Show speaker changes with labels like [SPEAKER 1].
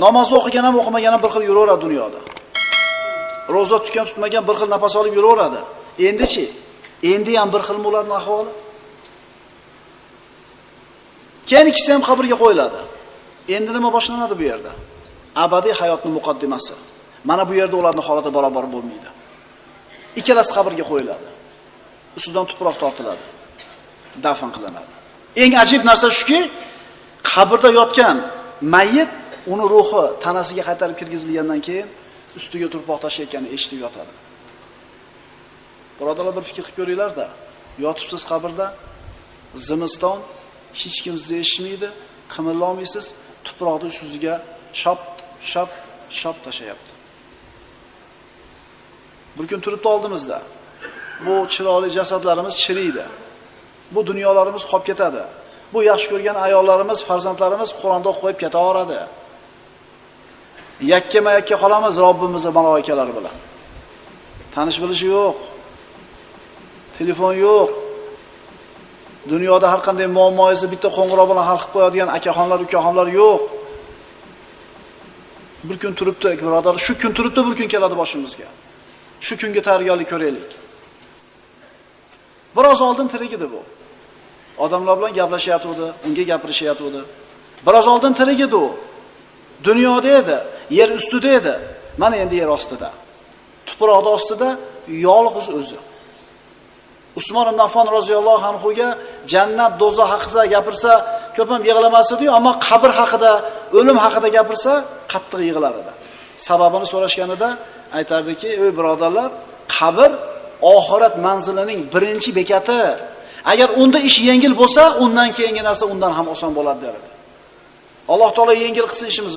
[SPEAKER 1] Namozni o'qigan ham o'qimagan ham bir xil yuraveradi dunyoda. Roza tutgan tutmagan bir xil nafas olib yuraveradi. Endi-chi? Endi ham bir xil ularning ahvoli. Keyin ikkisi ham qabrga qo'yiladi. Endi nima boshlanadi bu yerda? Abadiy hayotning muqaddimasi. Mana bu yerda ularning holati barobar bo'lmaydi. Ikkalasi qabrga qo'yiladi. Ustidan tuproq tortiladi. Dafn qilinadi. Eng ajib narsa shuki, qabrda yotgan mayyit uni ruhi tanasiga qaytarib kirgizilgandan keyin ustiga turpoq tashlayotganini eshitib yotadi. Birodalar, bir fikr qilib ko'ringlar-da. Yotibsiz qabrda, zimiston, hech kim sizni eshitmaydi, qimillolmaysiz, tuproqni ustiga shop tashlayapti. Bir kun turibdi oldimizda. Bu chiroyli jasadlarimiz chiriydi. Bu dunyolarimiz qolib ketadi. Bu yaxshi ko'rgan ayollarimiz, farzandlarimiz Qur'onda qo'yib ketaveradi. Yakkama-yakka qolamiz Robbimizning maloikalari bilan. Tanish bilishi yo'q. Telefon yo'q. Dunyoda har qanday muammoingizni bitta qo'ng'iroq bilan hal qilib qo'yadigan akaxonlar, ukaxonlar yo'q. Bir kun turibdi, birodar, shu kun turibdi, bir kun keladi boshimizga. Shu kunga tayyorgarlik ko'raylik. Biroz oldin tirik edi bu. Odamlar bilan gaplashyapti, unga gapirishyapti. Biroz oldin tirik edi u. Dunyoda edi, yer ustida edi. Mana endi yer ostida. Tuproqda ostida yolg'iz o'zi. Usmon ibn Affon roziyallohu anhu ga jannat, do'zax haqida gapirsa, ko'p ham yig'lamas edi, ammo qabr haqida, o'lim haqida gapirsa, qattiq yig'lar edi. Sababini so'rashganida aytardiki, "Ey birodarlar, qabr oxirat manzilining birinchi bekati. Agar unda ish yengil bo'lsa, undan keyingi narsa undan ham oson bo'ladi" der edi. Alloh taolo yengil qilsin ishimizni.